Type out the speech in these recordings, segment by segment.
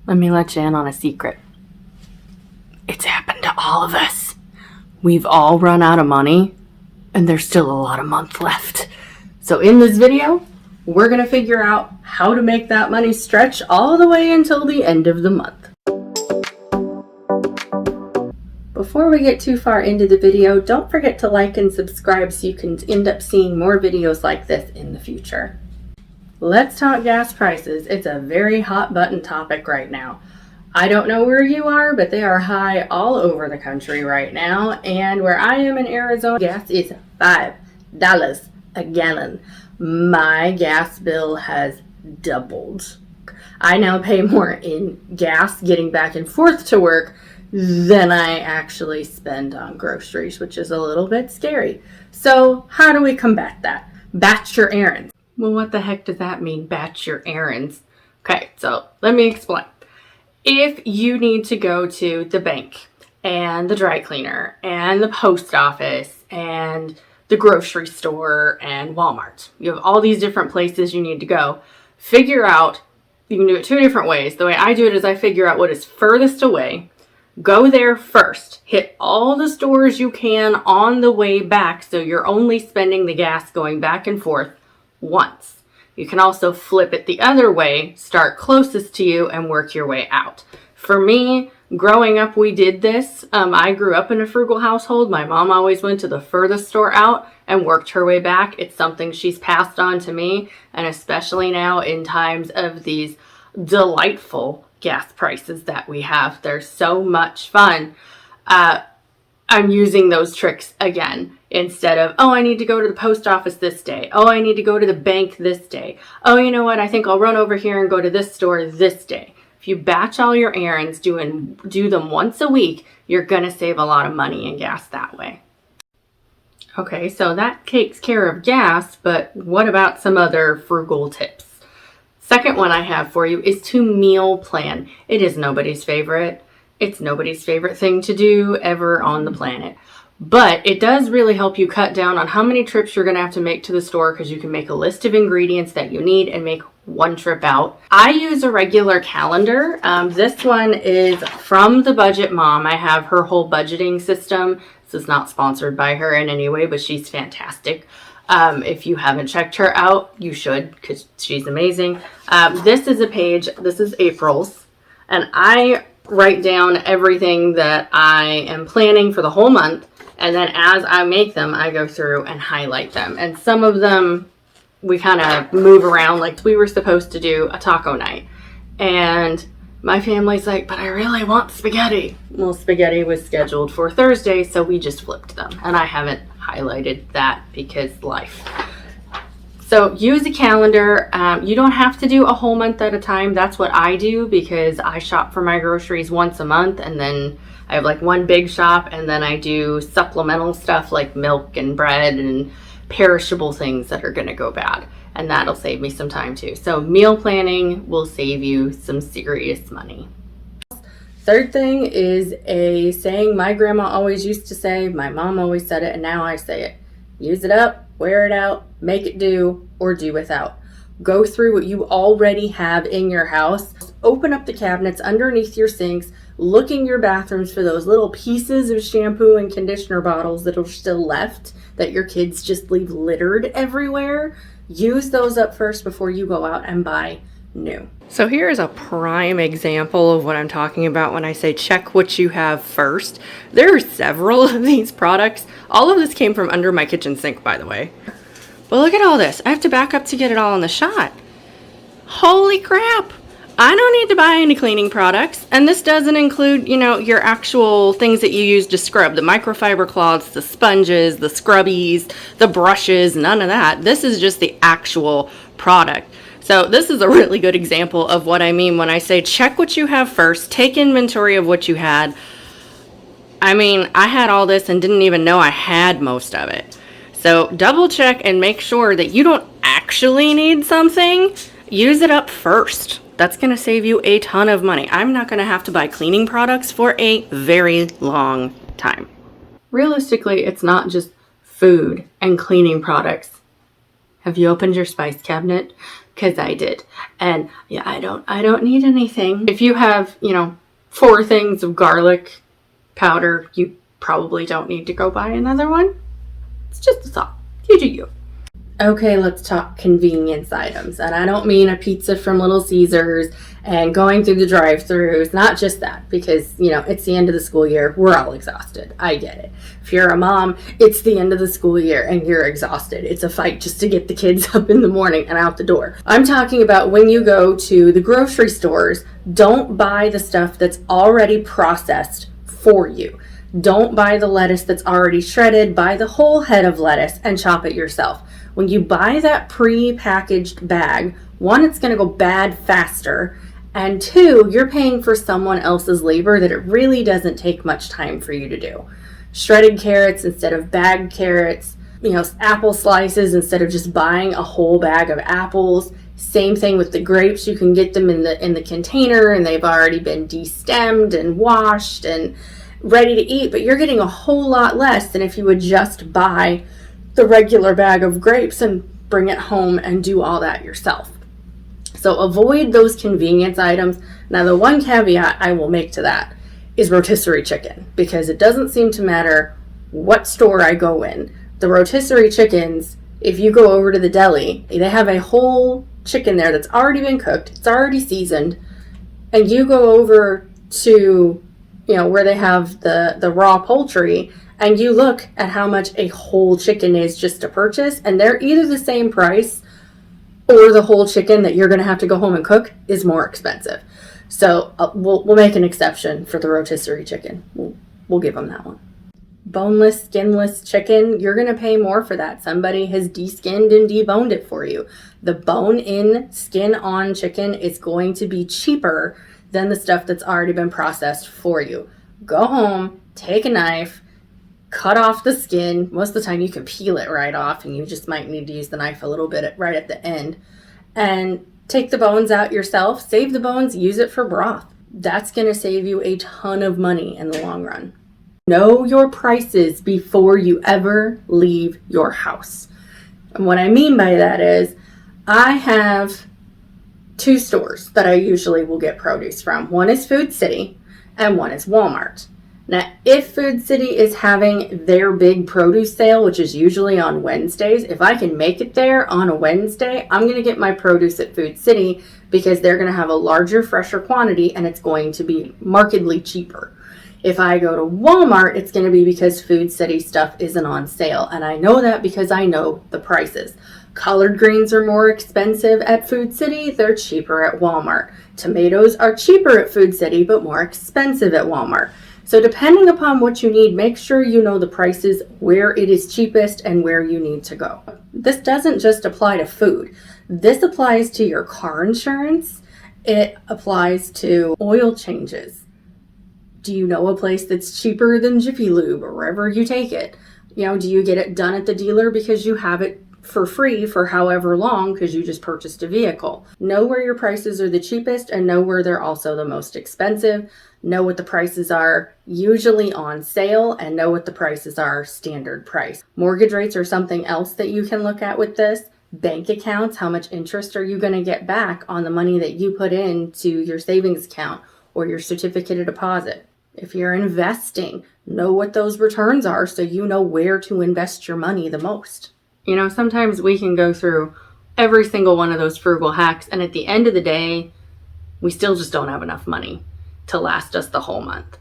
Let me let you in on a secret. It's happened to all of us. We've all run out of money, and there's still a lot of month left. So in this video, we're going to figure out how to make that money stretch all the way until the end of the month. Before we get too far into the video, don't forget to like and subscribe so you can end up seeing more videos like this in the future. Let's talk gas prices. It's a very hot button topic right now. I don't know where you are, but they are high all over the country right now. And where I am in Arizona, gas is $5 a gallon. My gas bill has doubled. I now pay more in gas getting back and forth to work than I actually spend on groceries, which is a little bit scary. So how do we combat that? Batch your errands. Well, what the heck does that mean, batch your errands? Okay, so let me explain. If you need to go to the bank and the dry cleaner and the post office and the grocery store and Walmart, you have all these different places you need to go, figure out, you can do it two different ways. The way I do it is I figure out what is furthest away, go there first, hit all the stores you can on the way back so you're only spending the gas going back and forth once. You can also flip it the other way, start closest to you and work your way out. For me, growing up, we did this. I grew up in a frugal household. My mom always went to the furthest store out and worked her way back. It's something she's passed on to me, and especially now in times of these delightful gas prices that we have. They're so much fun. I'm using those tricks again. Instead of, oh, I need to go to the post office this day. Oh, I need to go to the bank this day. Oh, you know what? I think I'll run over here and go to this store this day. If you batch all your errands, do them once a week, you're going to save a lot of money in gas that way. Okay, so that takes care of gas, but what about some other frugal tips? Second one I have for you is to meal plan. It is nobody's favorite. It's nobody's favorite thing to do ever on the planet. But it does really help you cut down on how many trips you're going to have to make to the store, because you can make a list of ingredients that you need and make one trip out. I use a regular calendar. This one is from the Budget Mom. I have her whole budgeting system. This is not sponsored by her in any way, but she's fantastic. If you haven't checked her out, you should, because she's amazing. This is a page, this is April's, and I write down everything that I am planning for the whole month. And then as I make them, I go through and highlight them. And some of them we kind of move around. Like we were supposed to do a taco night. And my family's like, but I really want spaghetti. Well, spaghetti was scheduled for Thursday, so we just flipped them. And I haven't highlighted that because life. So use a calendar. You don't have to do a whole month at a time. That's what I do because I shop for my groceries once a month, and then I have like one big shop, and then I do supplemental stuff like milk and bread and perishable things that are going to go bad. And that'll save me some time too. So meal planning will save you some serious money. Third thing is a saying my grandma always used to say, my mom always said it, and now I say it. Use it up, wear it out, make it do, or do without. Go through what you already have in your house. Open up the cabinets underneath your sinks. Look in your bathrooms for those little pieces of shampoo and conditioner bottles that are still left that your kids just leave littered everywhere. Use those up first before you go out and buy new. So here is a prime example of what I'm talking about when I say check what you have first. There are several of these products. All of this came from under my kitchen sink, by the way. But look at all this. I have to back up to get it all in the shot. Holy crap. I don't need to buy any cleaning products. And this doesn't include, you know, your actual things that you use to scrub. The microfiber cloths, the sponges, the scrubbies, the brushes, none of that. This is just the actual product. So this is a really good example of what I mean when I say check what you have first. Take inventory of what you had. I mean, I had all this and didn't even know I had most of it. So double check and make sure that you don't actually need something. Use it up first. That's going to save you a ton of money. I'm not going to have to buy cleaning products for a very long time. Realistically, it's not just food and cleaning products. Have you opened your spice cabinet? because I did. And yeah, I don't need anything. If you have, 4 things of garlic powder, you probably don't need to go buy another one. It's just a thought. You do you. Okay, let's talk convenience items. And I don't mean a pizza from Little Caesars and going through the drive-thrus. Not just that, because, it's the end of the school year. We're all exhausted. I get it. If you're a mom, it's the end of the school year and you're exhausted. It's a fight just to get the kids up in the morning and out the door. I'm talking about when you go to the grocery stores, don't buy the stuff that's already processed for you. Don't buy the lettuce that's already shredded. Buy the whole head of lettuce and chop it yourself. When you buy that pre-packaged bag, 1, it's going to go bad faster, and 2, you're paying for someone else's labor that it really doesn't take much time for you to do. Shredded carrots instead of bagged carrots, apple slices instead of just buying a whole bag of apples. Same thing with the grapes. You can get them in the container and they've already been de-stemmed and washed and ready to eat, but you're getting a whole lot less than if you would just buy the regular bag of grapes and bring it home and do all that yourself. So avoid those convenience items. Now, the one caveat I will make to that is rotisserie chicken, because it doesn't seem to matter what store I go in. The rotisserie chickens, if you go over to the deli, they have a whole chicken there that's already been cooked, it's already seasoned, and you go over to, where they have the raw poultry, and you look at how much a whole chicken is just to purchase, and they're either the same price or the whole chicken that you're going to have to go home and cook is more expensive. So we'll make an exception for the rotisserie chicken. We'll give them that one. Boneless, skinless chicken, you're going to pay more for that. Somebody has de-skinned and deboned it for you. The bone-in, skin-on chicken is going to be cheaper than the stuff that's already been processed for you. Go home, take a knife, cut off the skin. Most of the time you can peel it right off, and you just might need to use the knife a little bit right at the end. And take the bones out yourself. Save the bones, use it for broth. That's going to save you a ton of money in the long run. Know your prices before you ever leave your house. And what I mean by that is, I have 2 stores that I usually will get produce from. One is Food City and one is Walmart. Now, if Food City is having their big produce sale, which is usually on Wednesdays, if I can make it there on a Wednesday, I'm going to get my produce at Food City because they're going to have a larger, fresher quantity and it's going to be markedly cheaper. If I go to Walmart, it's going to be because Food City stuff isn't on sale. And I know that because I know the prices. Collard greens are more expensive at Food City. They're cheaper at Walmart. Tomatoes are cheaper at Food City, but more expensive at Walmart. So depending upon what you need, make sure you know the prices, where it is cheapest, and where you need to go. This doesn't just apply to food. This applies to your car insurance. It applies to oil changes. Do you know a place that's cheaper than Jiffy Lube or wherever you take it? Do you get it done at the dealer because you have it for free for however long because you just purchased a vehicle? Know where your prices are the cheapest and know where they're also the most expensive. Know what the prices are usually on sale and know what the prices are standard price. Mortgage rates are something else that you can look at with this. Bank accounts, how much interest are you going to get back on the money that you put into your savings account or your certificate of deposit? If you're investing, know what those returns are so you know where to invest your money the most. Sometimes we can go through every single one of those frugal hacks, and at the end of the day, we still just don't have enough money to last us the whole month.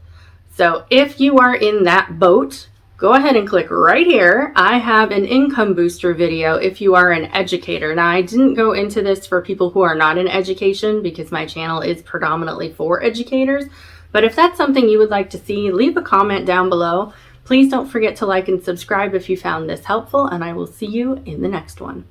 So if you are in that boat, go ahead and click right here. I have an income booster video if you are an educator. Now, I didn't go into this for people who are not in education because my channel is predominantly for educators. But if that's something you would like to see, leave a comment down below. Please don't forget to like and subscribe if you found this helpful, and I will see you in the next one.